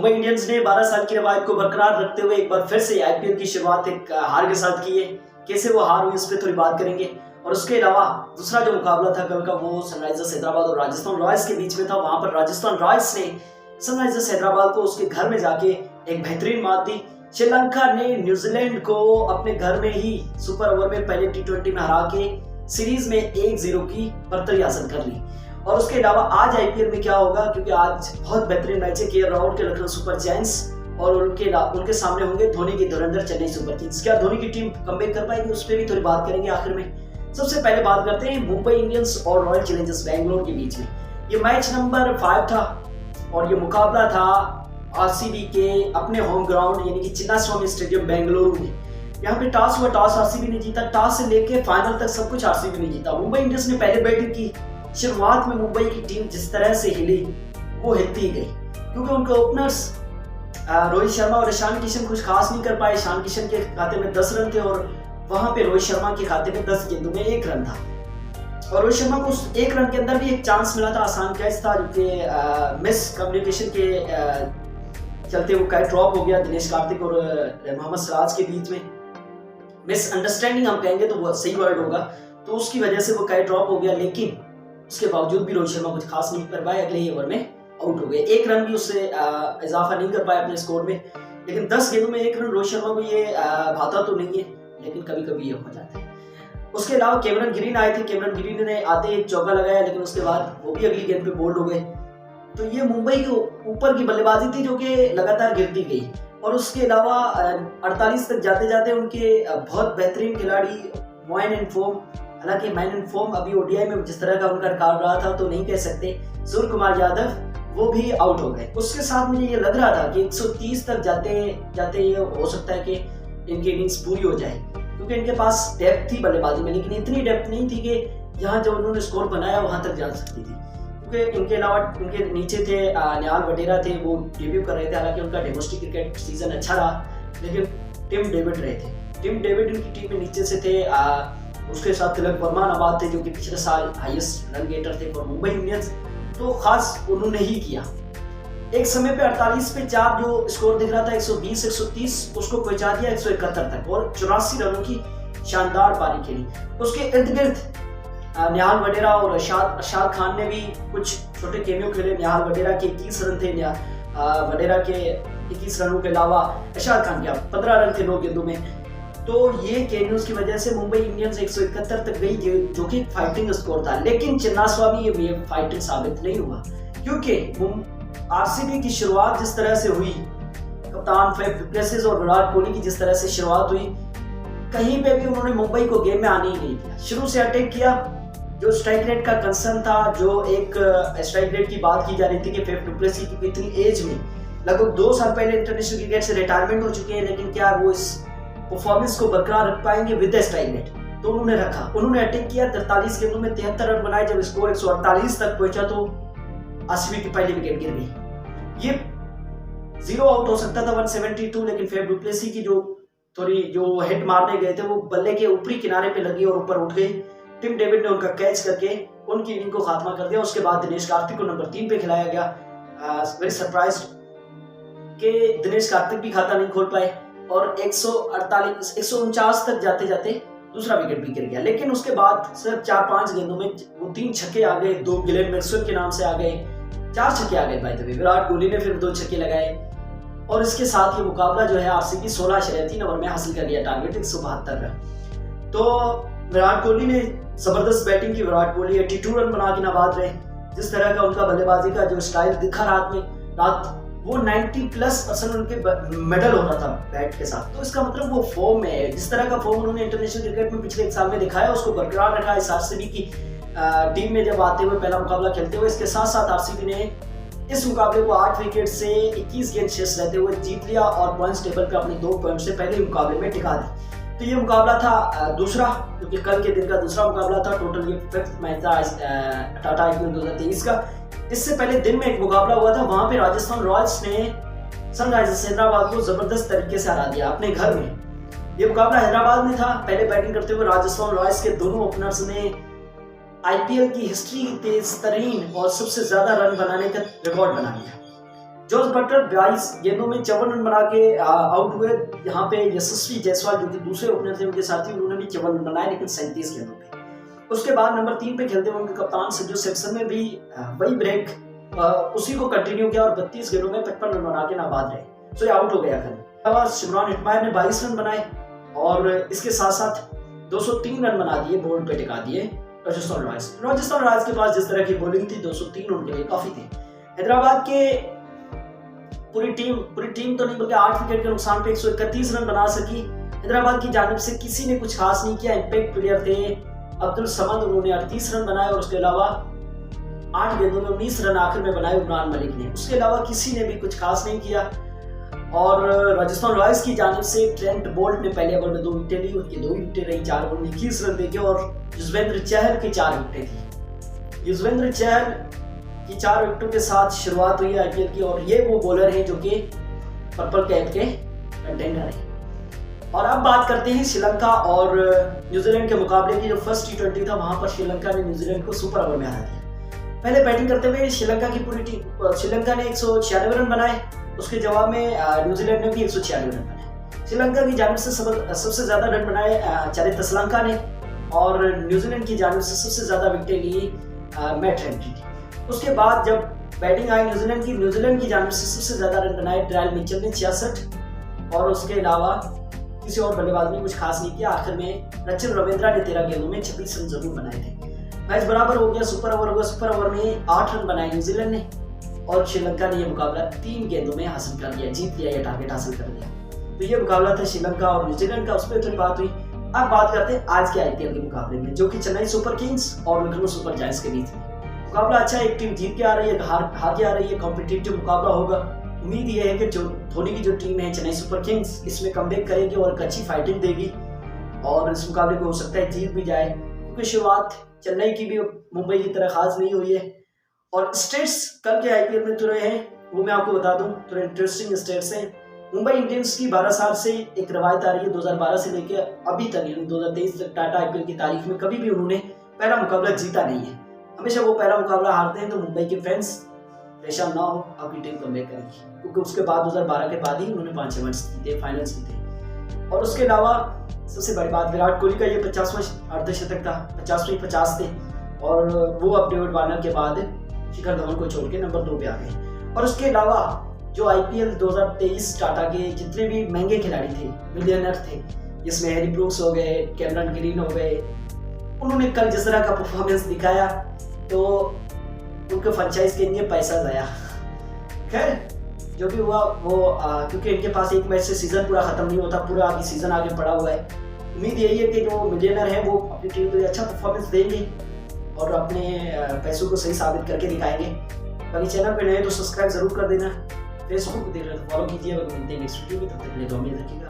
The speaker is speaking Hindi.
मुंबई इंडियंस ने 12 साल की रवायत को बरकरार रखते हुए एक बार फिर से आईपीएल की शुरुआत एक हार के साथ की है। कैसे वो हार हुई इस पे थोड़ी बात करेंगे। और उसके अलावा दूसरा जो मुकाबला था कल का वो सनराइजर्स हैदराबाद और राजस्थान रॉयल्स के बीच में था। वहां पर राजस्थान रॉयल्स ने सनराइजर्स हैदराबाद को उसके घर में जाके एक बेहतरीन मात दी। श्रीलंका ने न्यूजीलैंड को अपने घर में ही सुपर ओवर में पहले टी20 में हरा के सीरीज में 1-0 की बढ़तरी हासिल कर ली। और उसके अलावा आज आईपीएल में क्या होगा, क्योंकि आज बहुत बेहतरीन मैच है केएल राहुल के लखनऊ सुपर जायंट्स और उनके सामने होंगे धोनी की धुरंधर चेन्नई सुपर किंग्स। क्या धोनी की टीम कमबैक कर पाएगी, उस पर भी थोड़ी बात करेंगे आखिर में। सबसे पहले बात करते हैं मुंबई इंडियंस और रॉयल चैलेंजर्स बैंगलोर के बीच में। ये मैच नंबर 5 था और ये मुकाबला था आरसीबी के अपने होम ग्राउंड यानी कि चिन्नास्वामी स्टेडियम बेंगलुरु में। यहाँ पे टॉस हुआ, टॉस आरसीबी ने जीता। टॉस से लेके फाइनल तक सब कुछ आरसीबी ने जीता। मुंबई इंडियंस ने पहले बैटिंग की। शुरुआत में मुंबई की टीम जिस तरह से हिली वो हिलती गई, क्योंकि उनके ओपनर्स रोहित शर्मा और ईशान किशन कुछ खास नहीं कर पाए। ईशान किशन के खाते में 10 रन थे और वहां पे रोहित शर्मा के खाते में 10 गेंदों में 1 रन था। और रोहित शर्मा को उस 1 रन के अंदर भी एक चांस मिला था, आसान कैच था, जो कि मिस कम्युनिकेशन के चलते वो कैच ड्रॉप हो गया दिनेश कार्तिक और मोहम्मद सिराज के बीच में। मिस अंडरस्टैंडिंग हम कहेंगे तो वो सही वर्ड होगा, तो उसकी वजह से वो कैच ड्रॉप हो गया। लेकिन उसके बावजूद भी रोहित शर्मा कुछ खास नहीं कर पाए, अगले ओवर में आउट हो गए। 1 रन भी उससे इजाफा नहीं कर पाए अपने स्कोर में। लेकिन 10 गेंदों में 1 रन रोहित शर्मा को ये भाता तो नहीं है, लेकिन कभी कभी ये हो जाता है। उसके अलावा कैमरन ग्रीन आए थे। कैमरन ग्रीन ने आते एक चौका लगाया, लेकिन उसके बाद वो भी अगली गेंद पे बोल्ड हो गए। तो ये मुंबई के ऊपर की बल्लेबाजी थी जो कि लगातार गिरती गई। और उसके अलावा 48 तक जाते जाते उनके बहुत बेहतरीन खिलाड़ी मोइन इन फॉर्म, हालांकि मैन इन फॉर्म अभी ओडीआई में जिस तरह का उनका रिकॉर्ड रहा था तो नहीं कह सकते, सूर्य कुमार यादव वो भी आउट हो गए। उसके साथ मुझे ये लग रहा था कि 130 तक जाते जाते ये हो सकता है कि इनकी इनिंग्स पूरी हो जाए, क्योंकि इनके पास डेप्थ थी बल्लेबाजी में, लेकिन इतनी डेप्थ नहीं थी कि यहाँ जो उन्होंने स्कोर बनाया वहां तक जा सकती थी। क्योंकि इनके अलावा इनके नीचे थे निहाल वडेरा थे, वो डेब्यू कर रहे थे। हालांकि उनका डोमेस्टिक क्रिकेट सीजन अच्छा रहा, लेकिन टिम डेविड रहे थे। टिम डेविड इनकी टीम में नीचे से थे। उसके साथ तिलक वर्मा नवाज थे जो कि पिछले साल हाईएस्ट रन गेटर थे फॉर मुंबई इंडियंस, तो खास उन्होंने ही किया। एक समय पे 48 पे 4 जो स्कोर दिख रहा था 120 130 उसको पहुंचा दिया 171 तक और 84 रनों की शानदार पारी खेली। उसके इर्द गिर्द निहाल वडेरा और अरशाद खान ने भी कुछ छोटे कैमियो खेले। निहाल वडेरा के 21 रन थे, वडेरा के 21 रनों के अलावा अरशाद खान के 15 रन थे 9 गेंदों में। तो ये कैमियोज की वजह से मुंबई इंडियंस 171 तक गई, जो कि फाइटिंग स्कोर था। लेकिन चिन्नास्वामी ये फाइटिंग साबित नहीं हुआ, क्योंकि आरसीबी की शुरुआत जिस तरह से हुई, कप्तान फेफ डु प्लेसिस और विराट कोहली की जिस तरह से शुरुआत हुई, कहीं पे भी उन्होंने मुंबई को गेम में आने ही नहीं दिया। शुरू से अटैक किया। जो स्ट्राइक रेट का कंसर्न था, जो एक स्ट्राइक रेट की बात की जा रही थी कि फेफ डु प्लेसिस की इतनी एज में लगभग 2 साल पहले इंटरनेशनल क्रिकेट से रिटायरमेंट हो चुके हैं, लेकिन क्या वो इस परफॉर्मेंस को बरकरार रख पाएंगे विद स्ट्राइक रेट, तो उन्होंने रखा। उन्होंने अटैक किया, 43 गेंदों में 73 रन बनाए। जब स्कोर 148 तक पहुंचा तो आरसीबी की पहली विकेट गिर गई। ये 0 आउट हो सकता था 172, लेकिन फेफ डु प्लेसिस की जो हिट मारने गए थे वो बल्ले के ऊपरी किनारे पे लगी और ऊपर उठ गई। टिम डेविड ने उनका कैच करके उनकी इनिंग को खात्मा कर दिया। उसके बाद दिनेश कार्तिक को नंबर 3 पे खिलाया गया। वेरी सरप्राइज्ड कि दिनेश कार्तिक भी खाता नहीं खोल पाए और 149 तक जाते जाते दूसरा विकेट भी गिर गया। लेकिन उसके बाद सिर्फ 4-5 गेंदों में वो 3 छक्के आ गए। 2 ग्लेन मैक्सवेल के नाम से आ गए, 4 छक्के आ गए by the way. Virat Kohli ने फिर 2 छक्के लगाए और इसके साथ ये मुकाबला जो है आरसीबी 16-3 ओवर में हासिल कर लिया टारगेट 172 रन। तो विराट कोहली ने जबरदस्त बैटिंग की। विराट कोहली 82 रन बना के नवाज रहे। जिस तरह का उनका बल्लेबाजी का जो स्टाइल दिखा रात वो 90+% उनके मेडल हो रहा था बैट के साथ। तो इसका मतलब वो फॉर्म में है। जिस तरह का फॉर्म उन्होंने इंटरनेशनल क्रिकेट में पिछले 1 साल में दिखाया उसको बरकरार रखा इस आरसीबी की टीम में जब आते हुए पहला मुकाबला खेलते हुए। इसके साथ साथ आरसीबी ने इस मुकाबले को 8 विकेट से 21 गेंद शेष रहते हुए जीत लिया और पॉइंट्स टेबल पे अपने 2 पॉइंट से पहले मुकाबले में टिका दी। तो ये मुकाबला था दूसरा, क्योंकि कल के दिन का दूसरा मुकाबला था। टोटल ये 5th मैच था टाटा आईपीएल 2023 का। इससे पहले दिन में एक मुकाबला हुआ था, वहां पे राजस्थान रॉयल्स ने सनराइजर्स हैदराबाद को जबरदस्त तरीके से हरा दिया अपने घर में। ये मुकाबला हैदराबाद में था। पहले बैटिंग करते हुए राजस्थान रॉयल्स के दोनों ओपनर्स ने आईपीएल की हिस्ट्री तेज तरीन और सबसे ज्यादा रन बनाने का रिकॉर्ड बना लिया। जोस बटलर 22 गेंदों में 54 रन बना के आउट हुए। यहाँ पे यशस्वी जायसवाल जो कि दूसरे ओपनर थे उनके साथी, उन्होंने भी 54 रन बनाए लेकिन 37 गेंदों पे। उसके बाद नंबर 3 पे खेलते हुए उनके कप्तान संजू सैमसन ने भी वही ब्रेक उसी को कंटिन्यू किया और 32 गेंदों में 55 रन बना के नाबाद रहे, तो ये आउट हो गया खन। शिमरॉन हेटमायर ने 22 रन बनाए और इसके साथ साथ 203 रन बना दिए, बोर्ड पे टिका दिए राजस्थान रॉयल्स के पास जिस तरह की बॉलिंग थी 203 उनके लिए काफी थी। हैदराबाद के पूरी टीम तो नहीं बल्कि 8 विकेट के नुकसान पे 131 रन बना सकी। हैदराबाद की जानिब से किसी ने कुछ खास नहीं किया। इंपैक्ट प्लेयर थे अब्दुल समद, उन्होंने 38 रन बनाए और उसके अलावा 8 गेंदों में 19 रन आखिर में बनाए उमरान मलिक ने। उसके अलावा किसी ने भी कुछ खास नहीं किया। और राजस्थान रॉयल्स की जानिब से ट्रेंट बोल्ट ने पहले ओवर में 2 विकेट ली, उनकी 2 विकेट रही, 4 ओवर में 21 रन देके, और युजवेंद्र चहल की 4 विकेटें थी। युजवेंद्र चहल की 4 विकेटों के साथ शुरुआत हुई आईपीएल की और ये वो बॉलर हैं जो कि पर्पल कैप के कंटेंडर हैं। और अब बात करते हैं श्रीलंका और न्यूजीलैंड के मुकाबले की। जो फर्स्ट T20 था वहां पर श्रीलंका ने न्यूजीलैंड को सुपर ओवर में हरा दिया। पहले बैटिंग करते हुए श्रीलंका की पूरी टीम, श्रीलंका ने 196 रन बनाए, उसके जवाब में न्यूजीलैंड ने भी 196 रन बनाए। श्रीलंका की जानिब से सबसे ज्यादा रन बनाए चरित तसलंका ने और न्यूजीलैंड की जानिब से सबसे ज्यादा विकेटें ली मैट हेनरी ने। उसके बाद जब बैटिंग आई न्यूजीलैंड की जानिब से सबसे ज्यादा रन बनाए ड्रायल मिचेल ने 66 और उसके अलावा किसी और बल्लेबाज ने कुछ खास नहीं किया। आखिर में रचिन रविंद्रा ने 13 गेंदों में 26 रन जरूर बनाए थे। मैच बराबर हो गया, सुपर ओवर हुआ। सुपर ओवर में 8 रन बनाए न्यूजीलैंड ने और श्रीलंका ने यह मुकाबला 3 गेंदों में हासिल कर लिया, जीत लिया, यह टारगेट हासिल कर लिया। तो ये मुकाबला था श्रीलंका और न्यूजीलैंड का, उस पर थोड़ी बात हुई। अब बात करते हैं आज के आईपीएल के मुकाबले में, जो कि चेन्नई सुपर किंग्स और लखनऊ सुपर जायंट्स के बीच में मुकाबला अच्छा है। एक टीम जीत के आ रही है, हार के आ रही है, कॉम्पिटिटिव मुकाबला होगा। उम्मीद ये है कि जो धोनी की जो टीम है चेन्नई सुपर किंग्स इसमें कमबैक करेगी और एक अच्छी फाइटिंग देगी और इस मुकाबले को हो सकता है जीत भी जाए, क्योंकि शुरुआत चेन्नई की भी मुंबई की तरह खास नहीं हुई है। और स्टेट्स कल के आईपीएल में जो रहे हैं वो मैं आपको बता दूं, थोड़े इंटरेस्टिंग स्टेट्स हैं। मुंबई इंडियंस की 12 साल से एक रवायत आ रही है, 2012 से लेकर अभी तक यानी 2023 तक टाटा आईपीएल की तारीख में कभी भी उन्होंने पहला मुकाबला जीता नहीं है। हमेशा वो पहला मुकाबला हारते हैं। तो मुंबई के फैंस परेशान ना हो, आपकी टीम कमबैक करेगी, क्योंकि उसके बाद 2012 के बाद ही उन्होंने 5 मैच जीते, फाइनल्स जीते। और उसके अलावा सबसे बड़ी बात, विराट कोहली का ये 50वां अर्धशतक था, 50 थे और वो अब डेविड वार्नर के बाद शिखर धवन को छोड़ के नंबर 2 पे आ गए। और उसके अलावा जो आईपीएल 2023 टाटा के जितने भी महंगे खिलाड़ी थे, मिलियनर थे, जिसमें हैरी ब्रूक्स हो गए, कैमरन ग्रीन हो गए, उन्होंने कल जिस तरह का परफॉर्मेंस दिखाया तो उनके फ्रेंचाइज के लिए पैसा जाया। खैर जो भी हुआ वो क्योंकि इनके पास एक मैच से सीजन पूरा खत्म नहीं होता, पूरा आगे सीजन आगे पड़ा हुआ है। उम्मीद यही है कि जो मिलियनर हैं वो अपनी टीम के लिए अच्छा परफॉर्मेंस देंगे और अपने पैसों को सही साबित करके दिखाएंगे। बाकी चैनल पे नए तो सब्सक्राइब जरूर कर देना, फेसबुक देख रहे तो फॉलो कीजिए। मिलते हैं नेक्स्ट वीडियो में, तब तक के लिए दुआ में रखिएगा।